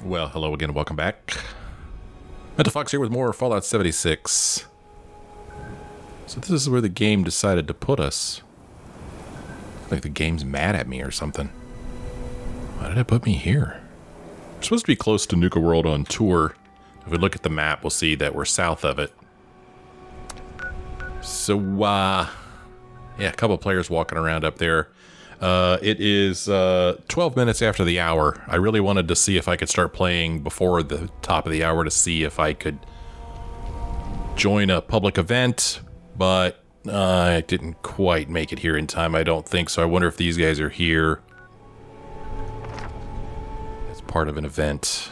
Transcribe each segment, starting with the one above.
Well, hello again, welcome back. Mental Fox here with more Fallout 76. So this is where the game decided to put us. Like the game's mad at me or something. Why did it put me here? We're supposed to be close to Nuka-World on tour. If we look at the map, we'll see that we're south of it. So, yeah, a couple players walking around up there. It is 12 minutes after the hour. I really wanted to see if I could start playing before the top of the hour to see if I could join a public event, but I didn't quite make it here in time, I don't think. So I wonder if these guys are here as part of an event.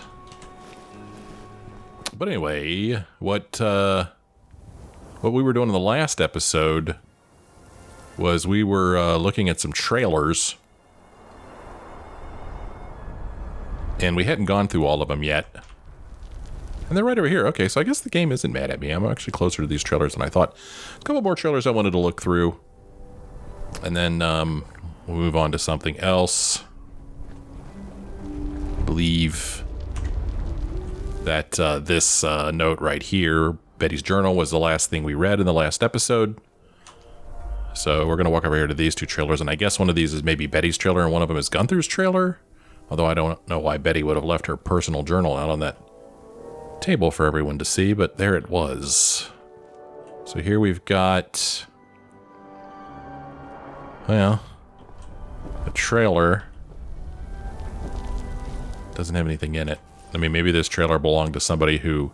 But anyway, what we were doing in the last episode was we were looking at some trailers, and we hadn't gone through all of them yet. And they're right over here. Okay, so I guess the game isn't mad at me. I'm actually closer to these trailers than I thought. A couple more trailers I wanted to look through, and then we'll move on to something else. I believe that this note right here, Betty's journal, was the last thing we read in the last episode. So we're going to walk over here to these two trailers, and I guess one of these is maybe Betty's trailer and one of them is Gunther's trailer. Although I don't know why Betty would have left her personal journal out on that table for everyone to see, but there it was. So here we've got, well, a trailer. Doesn't have anything in it. I mean, maybe this trailer belonged to somebody who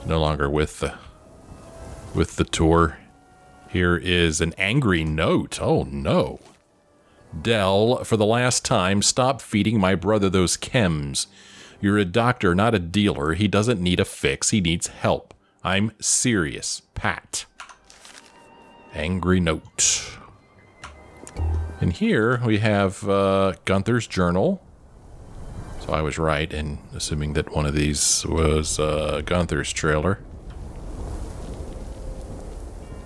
is no longer with the tour. Here is an angry note. Oh, no. Dell, for the last time, stop feeding my brother those chems. You're a doctor, not a dealer. He doesn't need a fix. He needs help. I'm serious. Pat. Angry note. And here we have Gunther's journal. So I was right in assuming that one of these was Gunther's trailer.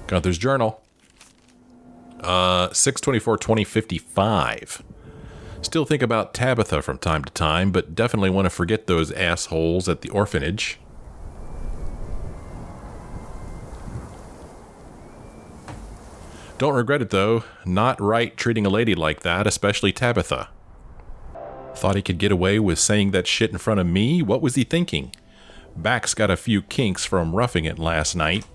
Gunther's journal. 6/24/2055. Still think about Tabitha from time to time, but definitely want to forget those assholes at the orphanage. Don't regret it though. Not right treating a lady like that, especially Tabitha. Thought he could get away with saying that shit in front of me? What was he thinking? Back's got a few kinks from roughing it last night.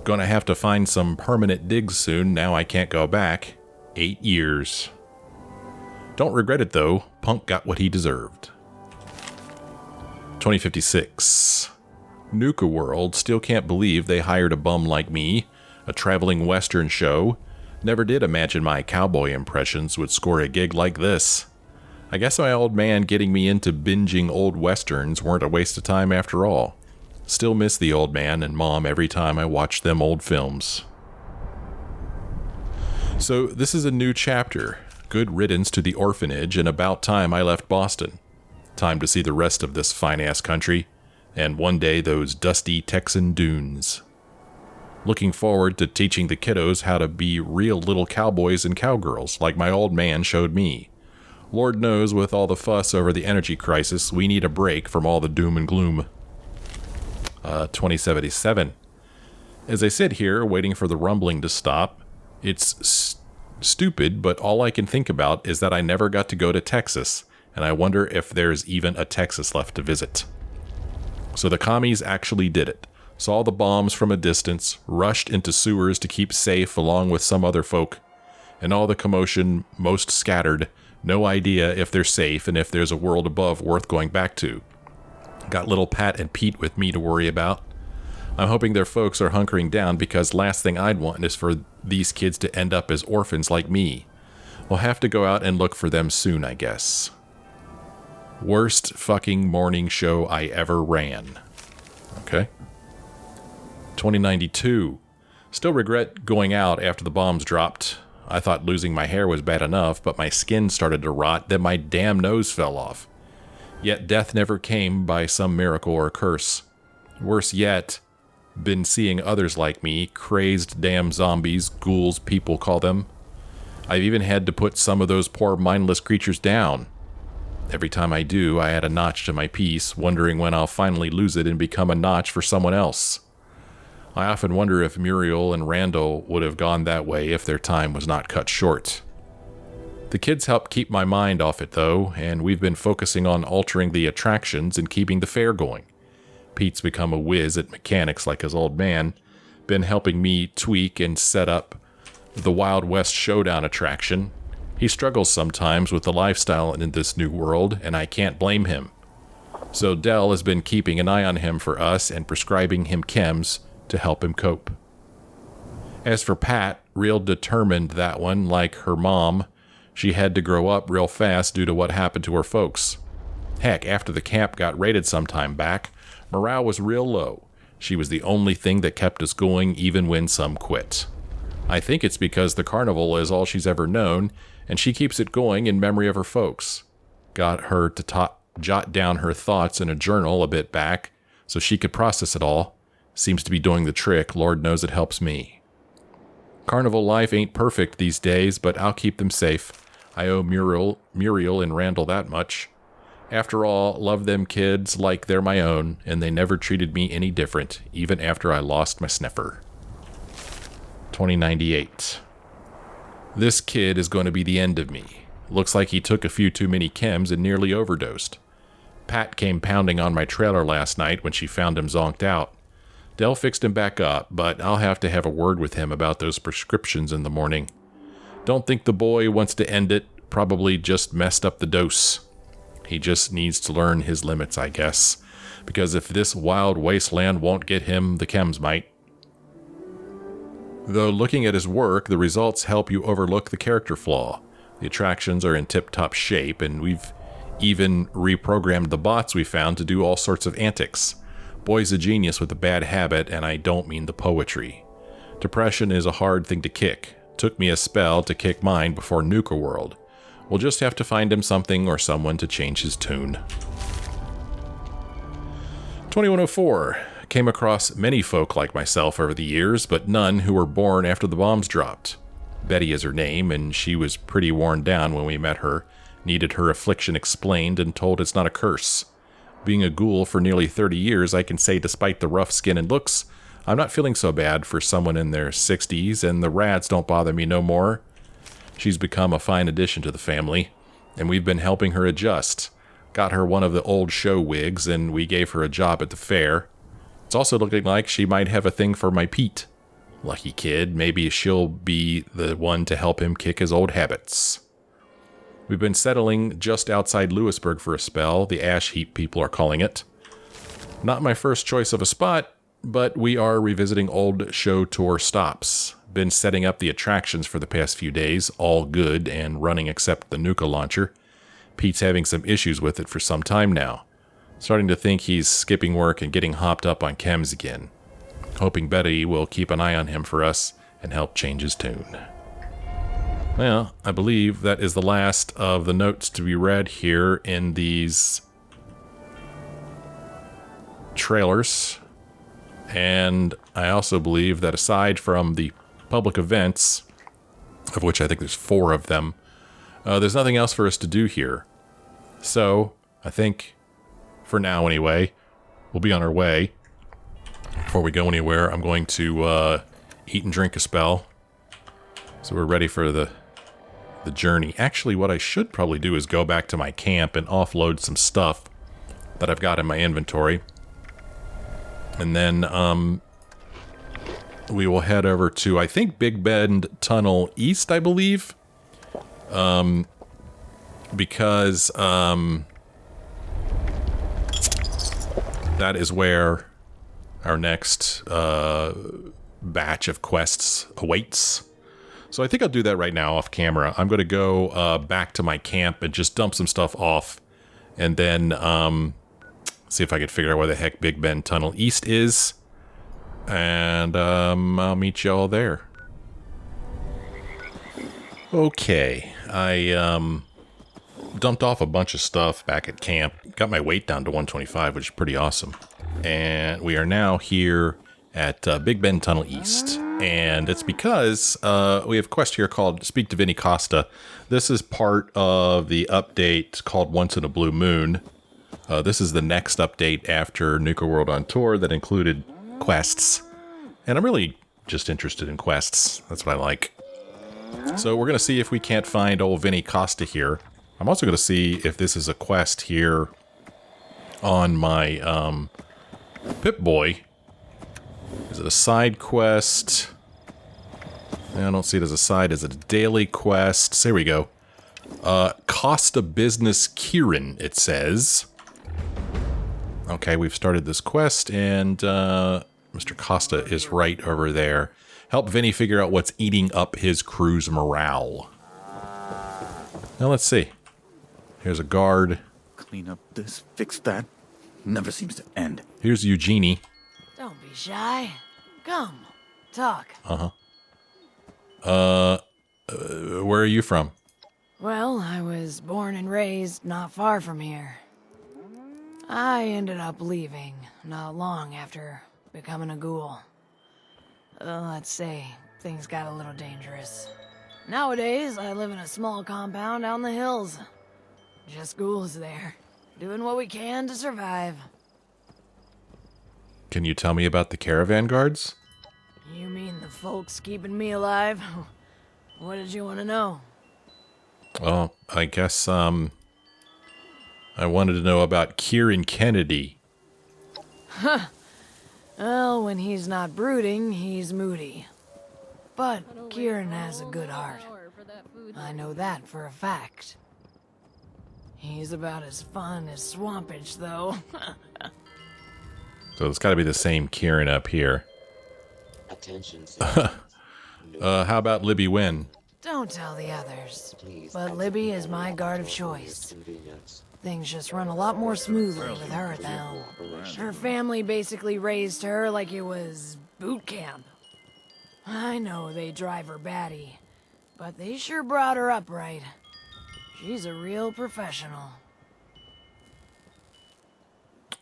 Gonna have to find some permanent digs soon, now I can't go back. 8 years. Don't regret it though, Punk got what he deserved. 2056. Nuka-World, still can't believe they hired a bum like me. A traveling western show. Never did imagine my cowboy impressions would score a gig like this. I guess my old man getting me into binging old westerns weren't a waste of time after all. Still miss the old man and mom every time I watch them old films. So this is a new chapter. Good riddance to the orphanage, and about time I left Boston. Time to see the rest of this fine-ass country, and one day those dusty Texan dunes. Looking forward to teaching the kiddos how to be real little cowboys and cowgirls, like my old man showed me. Lord knows, with all the fuss over the energy crisis, we need a break from all the doom and gloom. 2077. As I sit here waiting for the rumbling to stop, it's stupid, but all I can think about is that I never got to go to Texas, and I wonder if there's even a Texas left to visit. So the commies actually did it. Saw the bombs from a distance, rushed into sewers to keep safe along with some other folk, and all the commotion, most scattered, no idea if they're safe and if there's a world above worth going back to. Got little Pat and Pete with me to worry about. I'm hoping their folks are hunkering down because last thing I'd want is for these kids to end up as orphans like me. We'll have to go out and look for them soon, I guess. Worst fucking morning show I ever ran. Okay. 2092. Still regret going out after the bombs dropped. I thought losing my hair was bad enough, but my skin started to rot, then my damn nose fell off. Yet death never came by some miracle or curse. Worse yet, been seeing others like me, crazed damn zombies, ghouls people call them. I've even had to put some of those poor mindless creatures down. Every time I do, I add a notch to my piece, wondering when I'll finally lose it and become a notch for someone else. I often wonder if Muriel and Randall would have gone that way if their time was not cut short. The kids help keep my mind off it, though, and we've been focusing on altering the attractions and keeping the fair going. Pete's become a whiz at mechanics like his old man, been helping me tweak and set up the Wild West Showdown attraction. He struggles sometimes with the lifestyle in this new world, and I can't blame him. So Dell has been keeping an eye on him for us and prescribing him chems to help him cope. As for Pat, real determined, that one, like her mom. She had to grow up real fast due to what happened to her folks. Heck, after the camp got raided some time back, morale was real low. She was the only thing that kept us going even when some quit. I think it's because the carnival is all she's ever known, and she keeps it going in memory of her folks. Got her to jot down her thoughts in a journal a bit back so she could process it all. Seems to be doing the trick. Lord knows it helps me. Carnival life ain't perfect these days, but I'll keep them safe. I owe Muriel and Randall that much. After all, love them kids like they're my own, and they never treated me any different, even after I lost my sniffer. 2098. This kid is going to be the end of me. Looks like he took a few too many chems and nearly overdosed. Pat came pounding on my trailer last night when she found him zonked out. Dell fixed him back up, but I'll have to have a word with him about those prescriptions in the morning. Don't think the boy wants to end it, probably just messed up the dose. He just needs to learn his limits, I guess, because if this wild wasteland won't get him, the chems might. Though looking at his work, the results help you overlook the character flaw. The attractions are in tip-top shape, and we've even reprogrammed the bots we found to do all sorts of antics. Boy's a genius with a bad habit, and I don't mean the poetry. Depression is a hard thing to kick. Took me a spell to kick mine before Nuka-World. We'll just have to find him something or someone to change his tune. 2104. Came across many folk like myself over the years, but none who were born after the bombs dropped. Betty is her name, and she was pretty worn down when we met her, needed her affliction explained and told it's not a curse. Being a ghoul for nearly 30 years, I can say despite the rough skin and looks, I'm not feeling so bad for someone in their 60s, and the rats don't bother me no more. She's become a fine addition to the family, and we've been helping her adjust. Got her one of the old show wigs, and we gave her a job at the fair. It's also looking like she might have a thing for my Pete. Lucky kid, maybe she'll be the one to help him kick his old habits. We've been settling just outside Lewisburg for a spell, the ash heap people are calling it. Not my first choice of a spot, but we are revisiting old show tour stops. Been setting up the attractions for the past few days, all good and running except the Nuka launcher. Pete's having some issues with it for some time now. Starting to think he's skipping work and getting hopped up on chems again. Hoping Betty will keep an eye on him for us and help change his tune. Well, I believe that is the last of the notes to be read here in these trailers. And I also believe that aside from the public events, of which I think there's 4 of them, there's nothing else for us to do here. So, I think, for now anyway, we'll be on our way. Before we go anywhere, I'm going to eat and drink a spell. So we're ready for the journey. Actually, what I should probably do is go back to my camp and offload some stuff that I've got in my inventory. And then we will head over to, I think, Big Bend Tunnel East, I believe. Because that is where our next batch of quests awaits. So I think I'll do that right now off camera. I'm going to go back to my camp and just dump some stuff off. And then see if I can figure out where the heck Big Bend Tunnel East is. And I'll meet you all there. Okay. I dumped off a bunch of stuff back at camp. Got my weight down to 125, which is pretty awesome. And we are now here at Big Bend Tunnel East. And it's because we have a quest here called Speak to Vinny Costa. This is part of the update called Once in a Blue Moon. This is the next update after Nuka-World on Tour that included quests. And I'm really just interested in quests. That's what I like. So we're going to see if we can't find old Vinny Costa here. I'm also going to see if this is a quest here on my Pip-Boy. Is it a side quest? I don't see it as a side. Is it a daily quest? There we go. Costa Business Kieran, it says. Okay, we've started this quest, and Mr. Costa is right over there. Help Vinny figure out what's eating up his crew's morale. Now let's see. Here's a guard. Clean up this, fix that. Never seems to end. Here's Eugenie. Don't be shy. Come, talk. Where are you from? Well, I was born and raised not far from here. I ended up leaving not long after becoming a ghoul. Let's say things got a little dangerous. Nowadays, I live in a small compound out in the hills. Just ghouls there, doing what we can to survive. Can you tell me about the caravan guards? You mean the folks keeping me alive? What did you want to know? Well, I guess, I wanted to know about Kieran Kennedy. Well, when he's not brooding, he's moody. But Kieran has a good heart. I know that for a fact. He's about as fun as Swampage, though. So it's got to be the same Kieran up here. Attention, How about Libby Wynn? Don't tell the others. But Libby is my guard of choice. Things just run a lot more smoothly with her at the helm. Her family basically raised her like it was boot camp. I know they drive her batty, but they sure brought her up right. She's a real professional.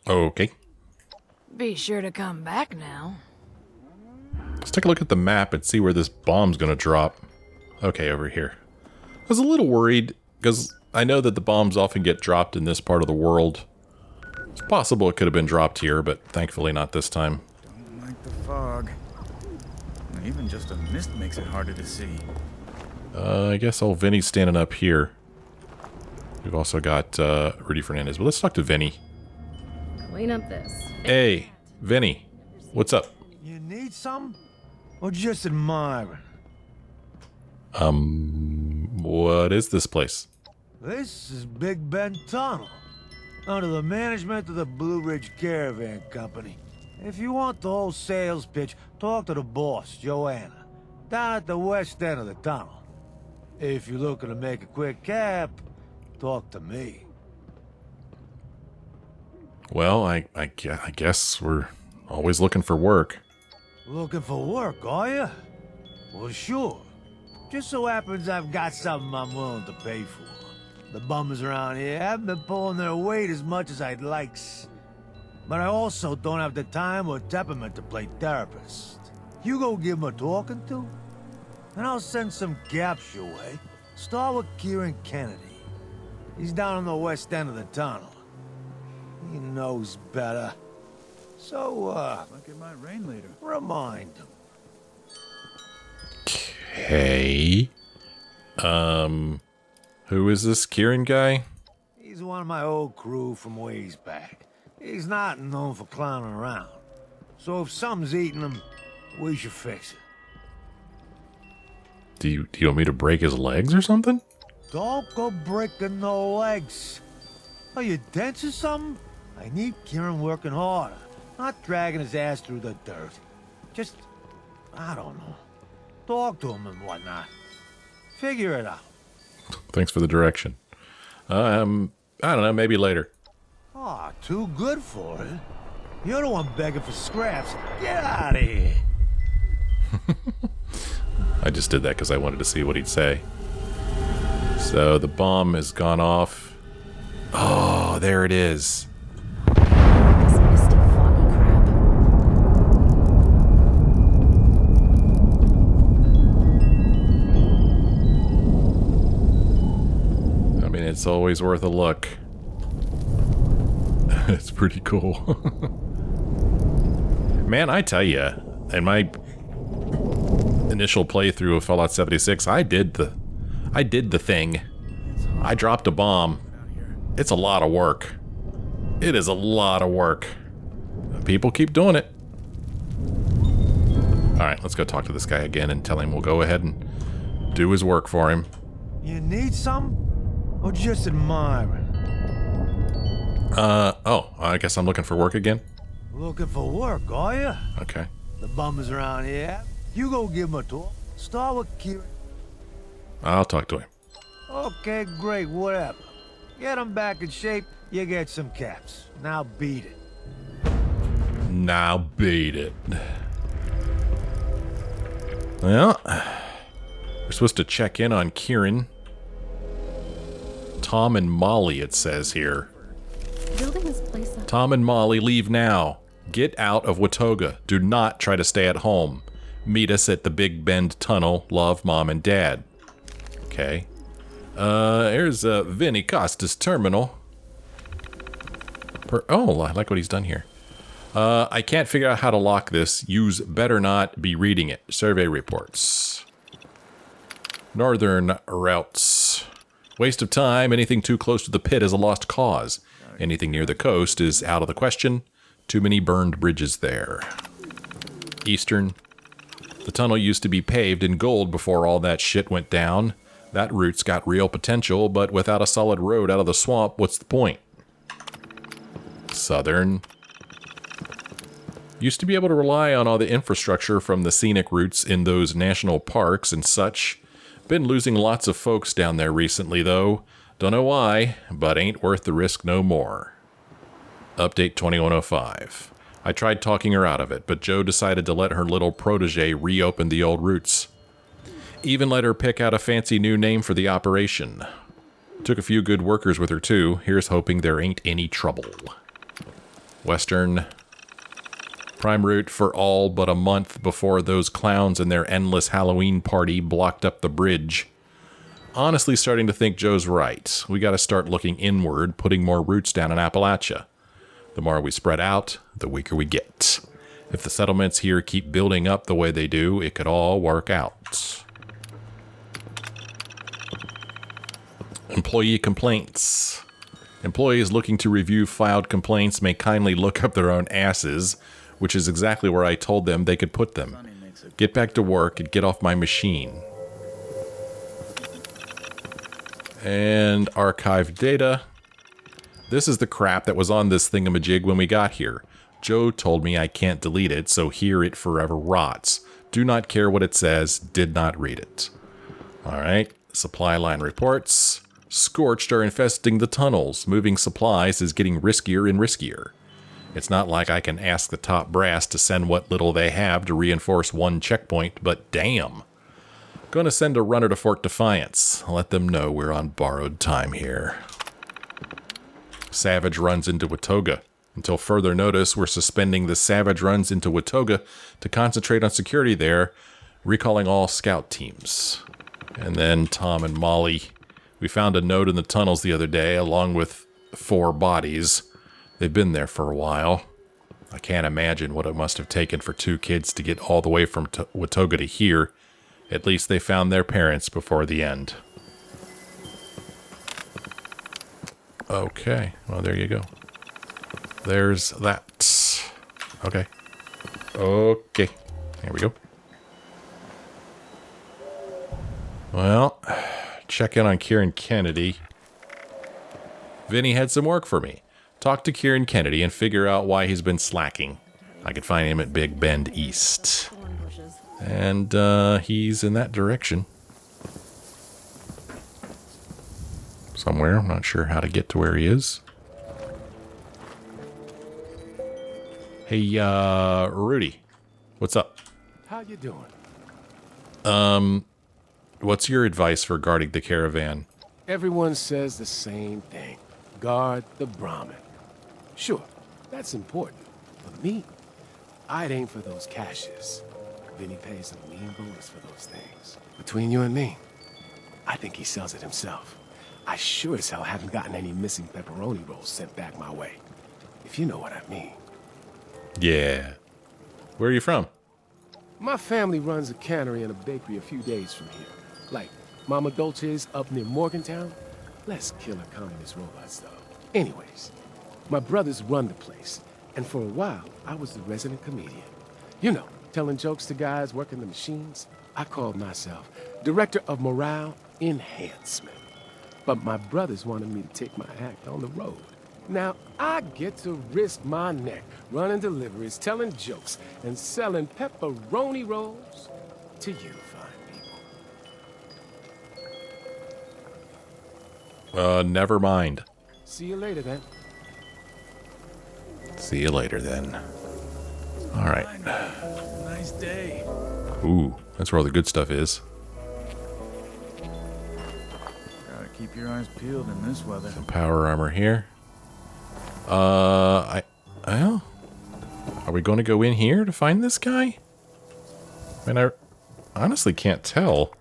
Okay. Be sure to come back now. Let's take a look at the map and see where this bomb's going to drop. Okay, over here. I was a little worried, because I know that the bombs often get dropped in this part of the world. It's possible it could have been dropped here, but thankfully not this time. Don't like the fog. Even just a mist makes it harder to see. I guess old Vinny's standing up here. We've also got Rudy Fernandez, but let's talk to Vinny. Clean up this. Hey, Vinny, what's up? You need some? Or just admiring? What is this place? This is Big Bend Tunnel, under the management of the Blue Ridge Caravan Company. If you want the whole sales pitch, talk to the boss, Joanna, down at the west end of the tunnel. If you're looking to make a quick cap, talk to me. Well, I guess we're always looking for work. Looking for work, are you? Well, sure. Just so happens I've got something I'm willing to pay for. The bummers around here haven't been pulling their weight as much as I'd like. But I also don't have the time or temperament to play therapist. You go give 'em a talking to, and I'll send some gaps your way. Start with Kieran Kennedy. He's down on the west end of the tunnel. He knows better. So, Like it might rain later. remind him. Okay. Who is this Kieran guy? He's one of my old crew from ways back. He's not known for clowning around. So if something's eating him, we should fix it. Do you want me to break his legs or something? Don't go breaking no legs. Are you dense or something? I need Kieran working harder, not dragging his ass through the dirt. Just, I don't know. Talk to him and whatnot. Figure it out. Thanks for the direction. I don't know, maybe later. Aw, too good for it. You're the one begging for scraps. Get out of here. I just did that because I wanted to see what he'd say. So the bomb has gone off. Oh, there it is. This misty, foggy crap. It's always worth a look. It's pretty cool. Man, I tell you, in my initial playthrough of Fallout 76, I did the thing. I dropped a bomb. It's a lot of work. It is a lot of work. People keep doing it. Alright, let's go talk to this guy again and tell him we'll go ahead and do his work for him. You need some? Or just admiring? Oh, I guess I'm looking for work again? Looking for work, are you? Okay. The bummers around here. You go give them a tour. Start with Kieran. I'll talk to him. Okay, great, whatever. Get them back in shape, you get some caps. Now beat it. Now beat it. Well, we're supposed to check in on Kieran. Tom and Molly, it says here. Building this place up. Tom and Molly, leave now. Get out of Watoga. Do not try to stay at home. Meet us at the Big Bend Tunnel. Love, Mom and Dad. Okay. Here's Vinny Costa's terminal. Oh, I like what he's done here. I can't figure out how to lock this. Use better not be reading it. Survey reports. Northern routes. Waste of time. Anything too close to the pit is a lost cause. Anything near the coast is out of the question. Too many burned bridges there. Eastern. The tunnel used to be paved in gold before all that shit went down. That route's got real potential, but without a solid road out of the swamp, what's the point? Southern. Used to be able to rely on all the infrastructure from the scenic routes in those national parks and such. Been losing lots of folks down there recently, though. Don't know why, but ain't worth the risk no more. Update 2105. I tried talking her out of it, but Joe decided to let her little protege reopen the old routes. Even let her pick out a fancy new name for the operation. Took a few good workers with her, too. Here's hoping there ain't any trouble. Western. Prime route for all but a month before those clowns and their endless Halloween party blocked up the bridge. Honestly starting to think Joe's right. We gotta start looking inward, putting more routes down in Appalachia. The more we spread out, the weaker we get. If the settlements here keep building up the way they do, it could all work out. Employee complaints. Employees looking to review filed complaints may kindly look up their own asses, which is exactly where I told them they could put them. Get back to work and get off my machine. And archived data. This is the crap that was on this thingamajig when we got here. Joe told me I can't delete it, so here it forever rots. Do not care what it says, did not read it. Alright, supply line reports. Scorched are infesting the tunnels. Moving supplies is getting riskier and riskier. It's not like I can ask the top brass to send what little they have to reinforce one checkpoint, but damn. Gonna send a runner to Fort Defiance. Let them know we're on borrowed time here. Savage runs into Watoga. Until further notice, we're suspending the Savage runs into Watoga to concentrate on security there, recalling all scout teams. And then Tom and Molly. We found a note in the tunnels the other day, along with 4 bodies. They've been there for a while. I can't imagine what it must have taken for 2 kids to get all the way from Watoga to here. At least they found their parents before the end. Okay, well there you go. There's that. Okay. Okay, here we go. Well, check in on Kieran Kennedy. Vinny had some work for me. Talk to Kieran Kennedy and figure out why he's been slacking. I could find him at Big Bend East. And he's in that direction. Somewhere. I'm not sure how to get to where he is. Hey, Rudy. What's up? How you doing? What's your advice regarding the caravan? Everyone says the same thing. Guard the Brahmin. Sure, that's important. But me, I'd aim for those caches. Vinny pays a mean bonus for those things. Between you and me, I think he sells it himself. I sure as hell haven't gotten any missing pepperoni rolls sent back my way. If you know what I mean. Yeah. Where are you from? My family runs a cannery and a bakery a few days from here. Like Mama Dolce's up near Morgantown. Less killer communist robots, though. Anyways, my brothers run the place. And for a while, I was the resident comedian. You know, telling jokes to guys working the machines. I called myself Director of Morale Enhancement. But my brothers wanted me to take my act on the road. Now, I get to risk my neck running deliveries, telling jokes, and selling pepperoni rolls to you fine people. Never mind. See you later, then. See you later, then. All right. Nice day. Ooh, that's where all the good stuff is. Gotta keep your eyes peeled in this weather. Some power armor here. Well, are we going to go in here to find this guy? I mean, I honestly can't tell.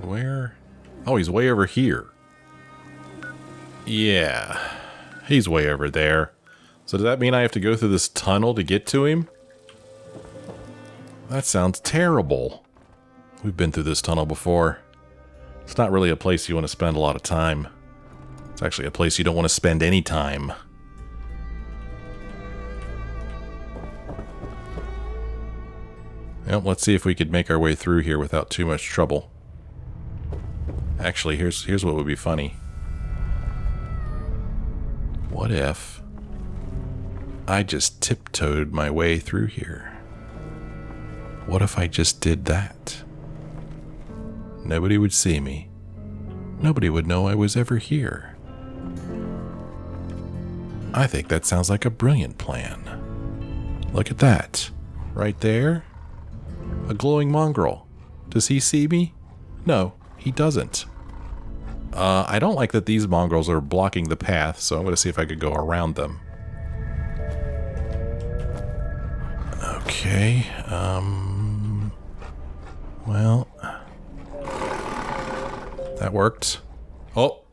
Where? Oh, he's way over here. Yeah, he's way over there. So does that mean I have to go through this tunnel to get to him? That sounds terrible. We've been through this tunnel before. It's not really a place you want to spend a lot of time. It's actually a place you don't want to spend any time. Well, let's see if we could make our way through here without too much trouble. Actually, here's what would be funny. What if I just tiptoed my way through here? What if I just did that? Nobody would see me. Nobody would know I was ever here. I think that sounds like a brilliant plan. Look at that. Right there. A glowing mongrel. Does he see me? No, he doesn't. I don't like that these mongrels are blocking the path, so I'm going to see if I could go around them. Okay, well, that worked. Oh.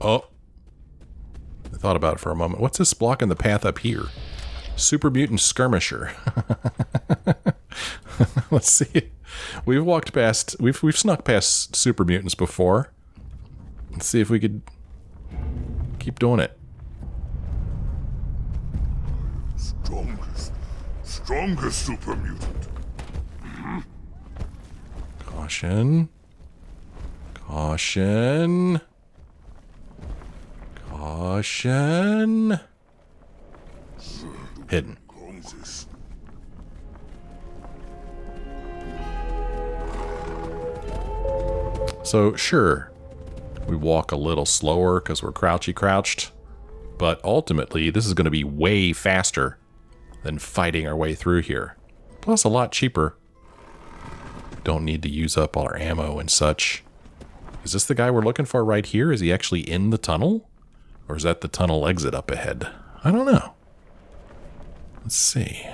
I thought about it for a moment. What's this blocking the path up here? Super Mutant Skirmisher. Let's see. We've snuck past super mutants before. Let's see if we could keep doing it. Strongest super mutant. Caution. Caution. Caution. Hidden. So, sure, we walk a little slower because we're crouched, but ultimately this is going to be way faster than fighting our way through here. Plus a lot cheaper. Don't need to use up all our ammo and such. Is this the guy we're looking for right here? Is he actually in the tunnel? Or is that the tunnel exit up ahead? I don't know. Let's see.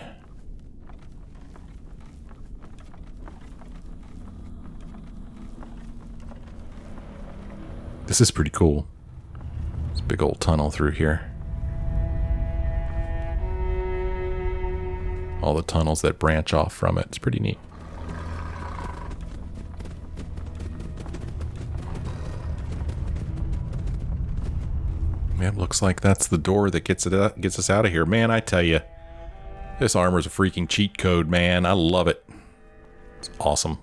This is pretty cool. It's a big old tunnel through here. All the tunnels that branch off from it. It's pretty neat. Yep, looks like that's the door that gets us out of here. Man, I tell you, this armor's a freaking cheat code, man. I love it. It's awesome.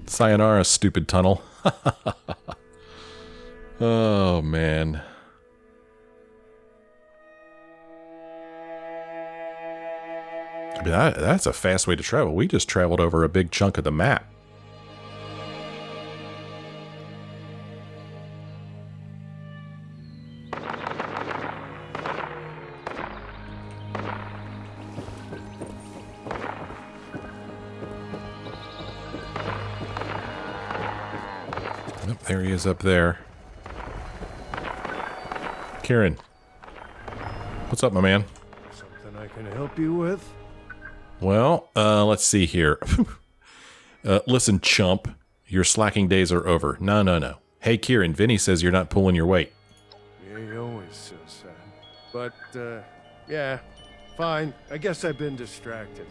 Sayonara, stupid tunnel. Oh, man. I mean, that's a fast way to travel. We just traveled over a big chunk of the map. There he is up there. Kieran. What's up, my man? Something I can help you with? Well, let's see here. Listen, chump. Your slacking days are over. No. Hey, Kieran, Vinny says you're not pulling your weight. Yeah, he always says that. But, yeah, fine. I guess I've been distracted.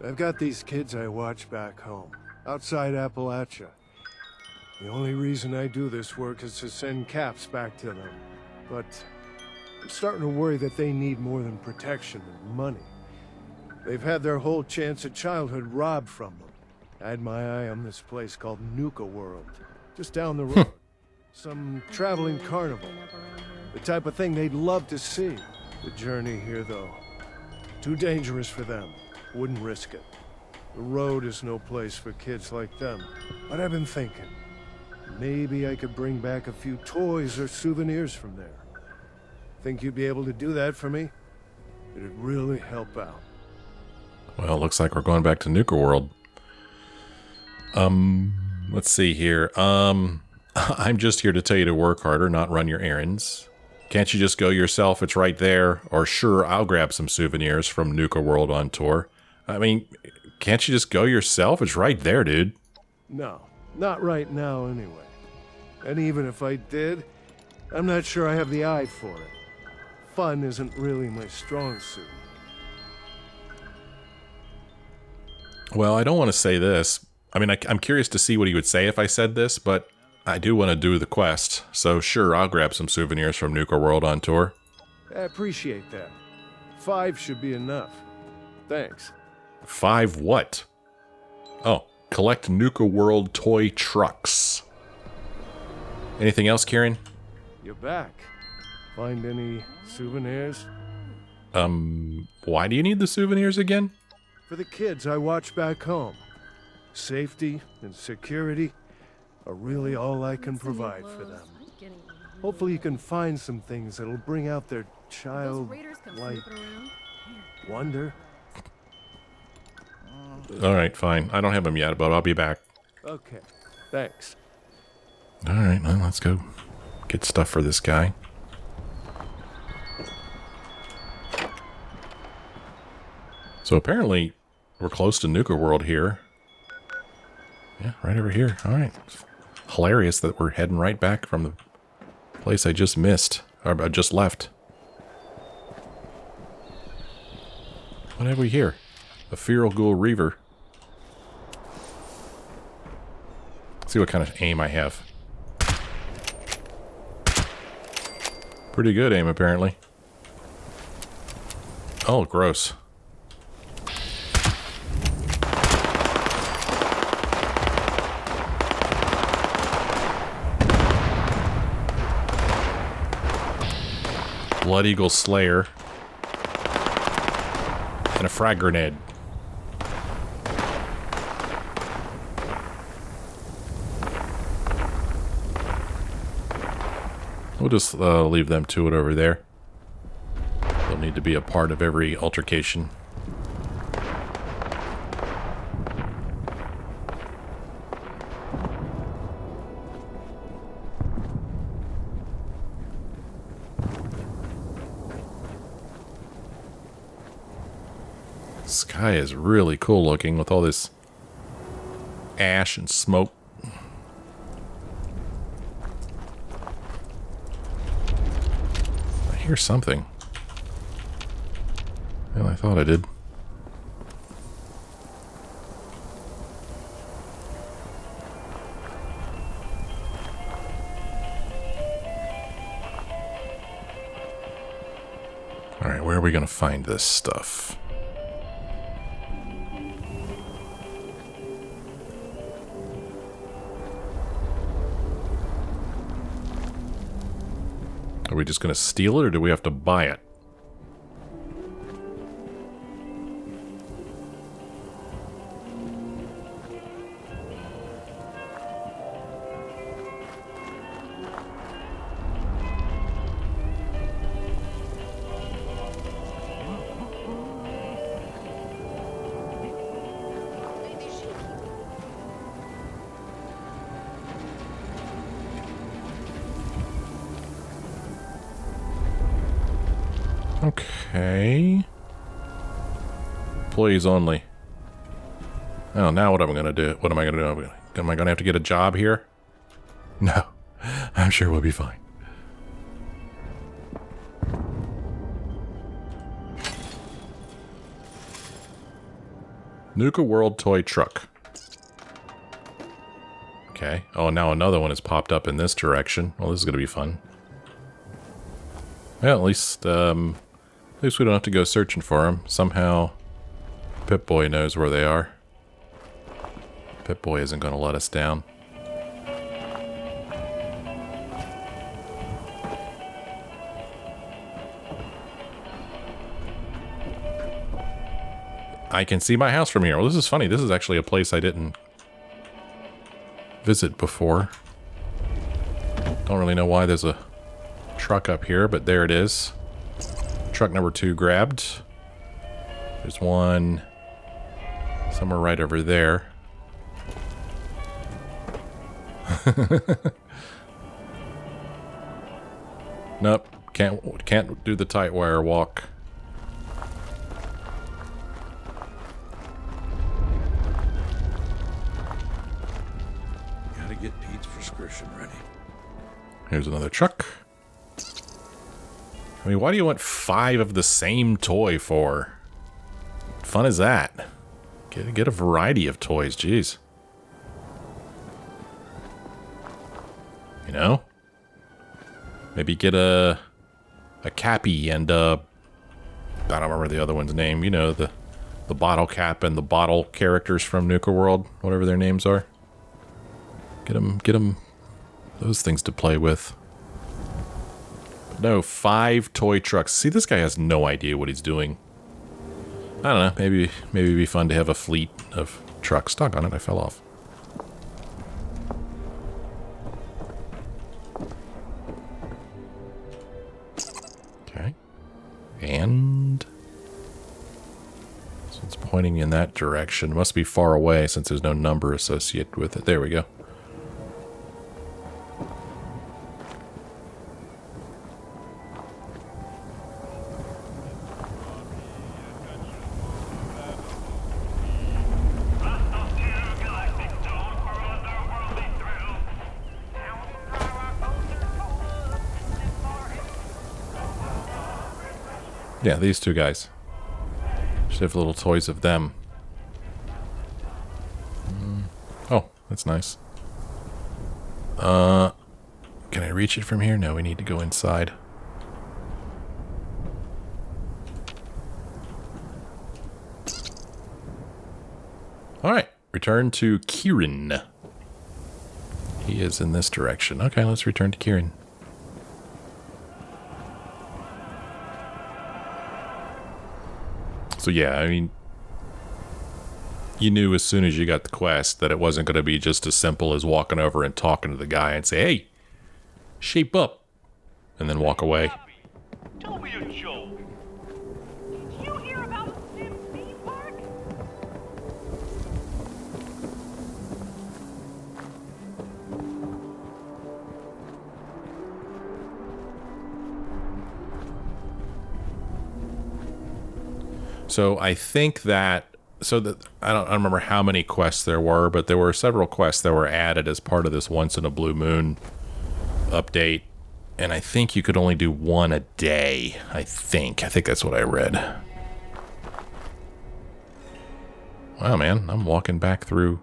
I've got these kids I watch back home, outside Appalachia. The only reason I do this work is to send caps back to them. But I'm starting to worry that they need more than protection and money. They've had their whole chance at childhood robbed from them. I had my eye on this place called Nuka-World, just down the road. Some traveling carnival. The type of thing they'd love to see. The journey here, though, too dangerous for them. Wouldn't risk it. The road is no place for kids like them. But I've been thinking, maybe I could bring back a few toys or souvenirs from there. Think you'd be able to do that for me? It'd really help out. Well, it looks like we're going back to Nuka-World. Let's see here. I'm just here to tell you to work harder, not run your errands. Can't you just go yourself? It's right there. Or sure, I'll grab some souvenirs from Nuka-World on tour. I mean, can't you just go yourself? It's right there, dude. No, not right now anyway. And even if I did, I'm not sure I have the eye for it. Fun isn't really my strong suit. Well, I don't want to say this. I mean, I'm curious to see what he would say if I said this, but I do want to do the quest. So sure, I'll grab some souvenirs from Nuka-World on tour. I appreciate that. 5 should be enough. Thanks. 5 what? Oh, collect Nuka-World toy trucks. Anything else, Kieran? You're back. Find any souvenirs? Why do you need the souvenirs again? For the kids I watch back home. Safety and security are really all I can provide for them. Hopefully you can find some things that'll bring out their childlike wonder. Alright, fine. I don't have them yet, but I'll be back. Okay, thanks. Alright, well, let's go get stuff for this guy. So apparently, we're close to Nuka-World here. Yeah, right over here. Alright. Hilarious that we're heading right back from the place I just missed. Or I just left. What have we here? A feral ghoul reaver. Let's see what kind of aim I have. Pretty good aim, apparently. Oh, gross. Blood Eagle Slayer. And a frag grenade. We'll just leave them to it over there. They'll need to be a part of every altercation. Sky is really cool looking with all this ash and smoke. I hear something. Well, I thought I did. Alright, where are we going to find this stuff? Are we just going to steal it, or do we have to buy it? Okay. Employees only. Oh, now what am I gonna do? What am I gonna do? Am I gonna have to get a job here? No. I'm sure we'll be fine. Nuka-World toy truck. Okay. Oh, now another one has popped up in this direction. Well, this is gonna be fun. Well, at least we don't have to go searching for them. Somehow, Pip-Boy knows where they are. Pip-Boy isn't gonna let us down. I can see my house from here. Well, this is funny. This is actually a place I didn't visit before. Don't really know why there's a truck up here, but there it is. Truck number 2 grabbed. There's one somewhere right over there. Nope. Can't do the tight wire walk. Get Pete's prescription ready. Here's another truck. I mean, why do you want 5 of the same toy for? What fun is that? Get a variety of toys, jeez. You know? Maybe get a Cappy and I don't remember the other one's name. You know, the bottle cap and the bottle characters from Nuka-World, whatever their names are. Get them those things to play with. But no, 5 toy trucks. See, this guy has no idea what he's doing. I don't know. Maybe it'd be fun to have a fleet of trucks. Doggone it, I fell off. Okay. And so it's pointing in that direction. It must be far away since there's no number associated with it. There we go. Yeah, these 2 guys. Should have little toys of them. Oh, that's nice. Can I reach it from here? No, we need to go inside. Alright, return to Kieran. He is in this direction. Okay, let's return to Kieran. So yeah, I mean, you knew as soon as you got the quest that it wasn't going to be just as simple as walking over and talking to the guy and say, hey, shape up, and then walk away. Tell me a joke. Did you hear about Sim theme park? So I think that, I don't remember how many quests there were, but there were several quests that were added as part of this Once in a Blue Moon update. And I think you could only do 1 a day. I think that's what I read. Wow, man, I'm walking back through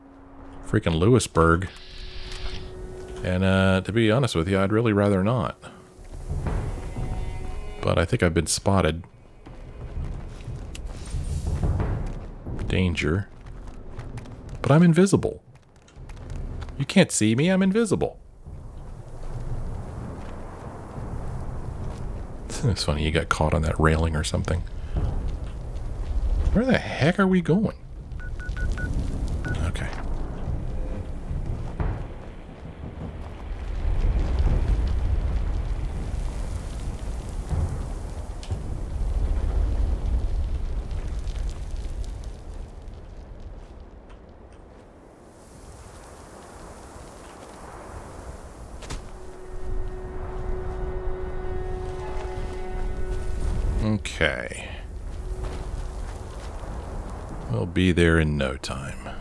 freaking Lewisburg. And to be honest with you, I'd really rather not. But I think I've been spotted. Danger. But I'm invisible. You can't see me, I'm invisible. It's funny, you got caught on that railing or something. Where the heck are we going? Okay. Okay. be there in no time.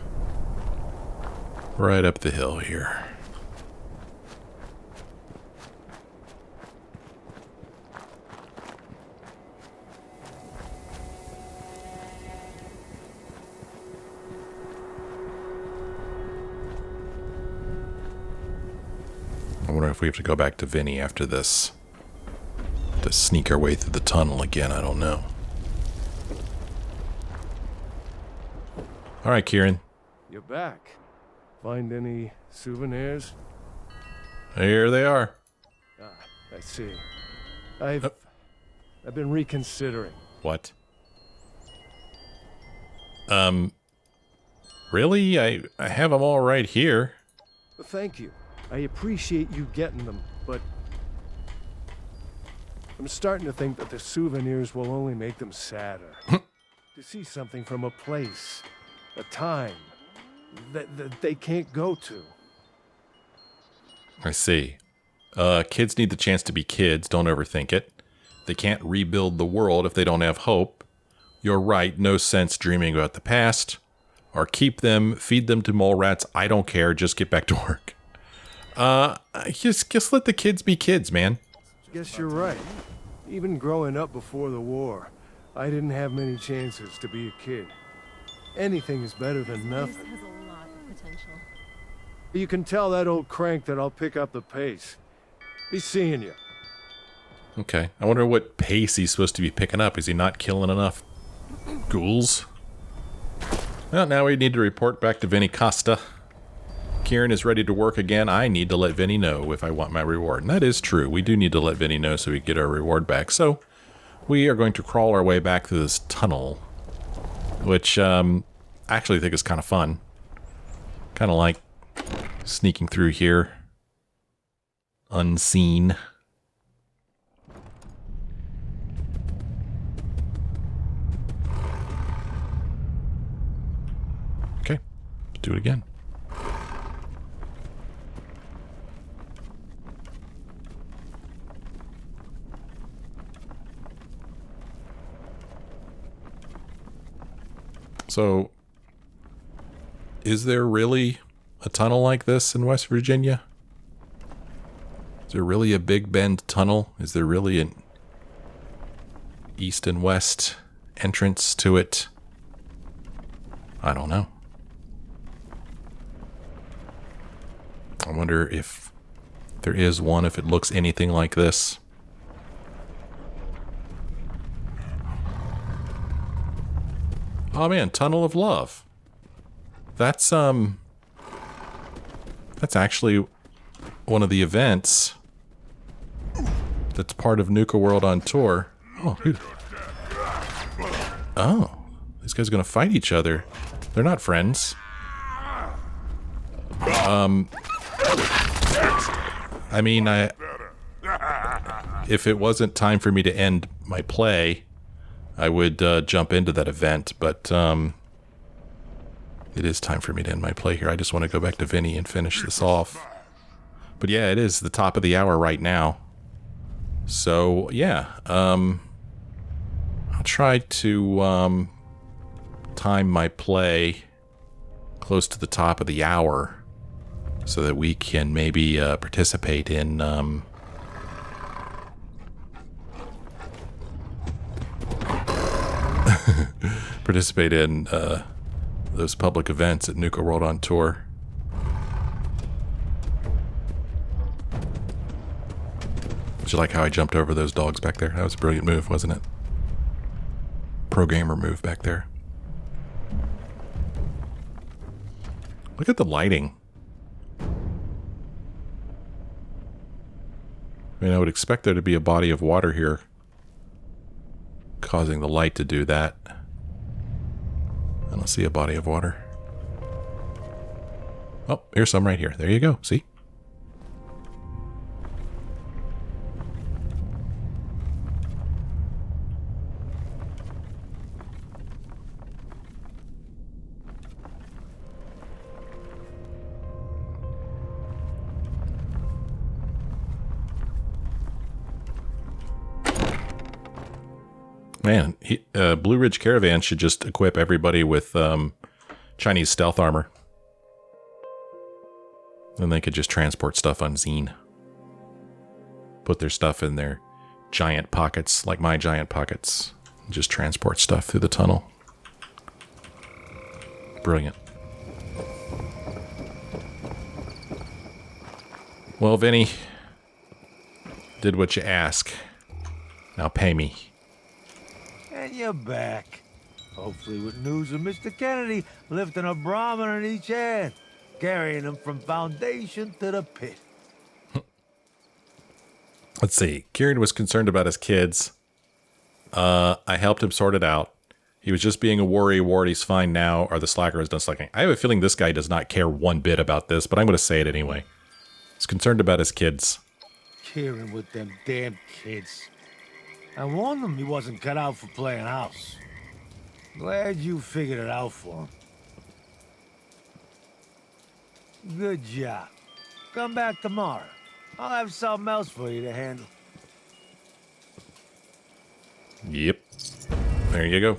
Right up the hill here. I wonder if we have to go back to Vinny after this. To sneak our way through the tunnel again, I don't know. Alright, Kieran. You're back. Find any souvenirs? Here they are. Ah, I see. I've been reconsidering. What? Really? I have them all right here. Thank you. I appreciate you getting them, but I'm starting to think that the souvenirs will only make them sadder. To see something from a place, a time, that they can't go to. I see. Kids need the chance to be kids. Don't overthink it. They can't rebuild the world if they don't have hope. You're right. No sense dreaming about the past. Or keep them, feed them to mole rats. I don't care. Just get back to work. Just let the kids be kids, man. Guess you're right. Even growing up before the war, I didn't have many chances to be a kid. Anything is better than nothing. This has a lot of potential. You can tell that old crank that I'll pick up the pace. He's seeing you. Okay. I wonder what pace he's supposed to be picking up. Is he not killing enough ghouls? Well, now we need to report back to Vinny Costa. Kieran is ready to work again. I need to let Vinny know if I want my reward. And that is true. We do need to let Vinny know so we get our reward back. So we are going to crawl our way back through this tunnel, which I actually think is kind of fun. Kind of like sneaking through here unseen. Okay, let's do it again. So, is there really a tunnel like this in West Virginia? Is there really a Big Bend tunnel? Is there really an east and west entrance to it? I don't know. I wonder if there is one, if it looks anything like this. Oh man, Tunnel of Love. That's actually one of the events that's part of Nuka-World on tour. Oh, dude. Oh, these guys are gonna fight each other. They're not friends. I mean, if it wasn't time for me to end my play, I would jump into that event, but it is time for me to end my play here. I just want to go back to Vinny and finish this off. But yeah, it is the top of the hour right now. So yeah, I'll try to time my play close to the top of the hour so that we can maybe participate in those public events at Nuka-World on tour. Did you like how I jumped over those dogs back there? That was a brilliant move, wasn't it? Pro gamer move back there. Look at the lighting. I mean, I would expect there to be a body of water here causing the light to do that. I don't see a body of water. Oh, here's some right here. There you go. See? Man, Blue Ridge Caravan should just equip everybody with Chinese stealth armor. Then they could just transport stuff on Zine. Put their stuff in their giant pockets, like my giant pockets. Just transport stuff through the tunnel. Brilliant. Well, Vinny, did what you ask. Now pay me. And you're back. Hopefully with news of Mr. Kennedy lifting a Brahmin in each hand, carrying him from foundation to the pit. Let's see. Kieran was concerned about his kids. I helped him sort it out. He was just being a worry ward. He's fine now, or the slacker has done slacking. I have a feeling this guy does not care one bit about this, but I'm going to say it anyway. He's concerned about his kids. Kieran with them damn kids. I warned him he wasn't cut out for playing house. Glad you figured it out for him. Good job. Come back tomorrow. I'll have something else for you to handle. Yep. There you go.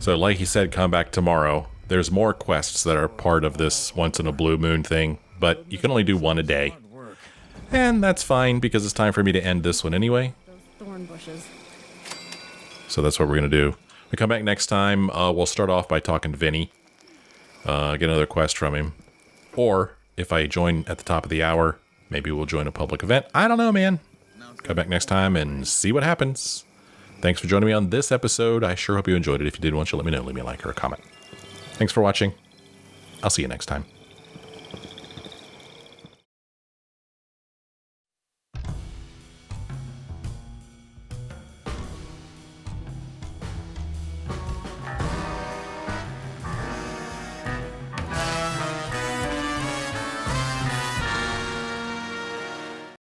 So like he said, come back tomorrow. There's more quests that are part of this once in a blue moon thing, but you can only do one a day. And that's fine because it's time for me to end this one anyway. Those thorn bushes. So that's what we're going to do. We come back next time. We'll start off by talking to Vinny. Get another quest from him. Or if I join at the top of the hour, maybe we'll join a public event. I don't know, man. Come back next time and see what happens. Thanks for joining me on this episode. I sure hope you enjoyed it. If you did, why don't you let me know. Leave me a like or a comment. Thanks for watching. I'll see you next time.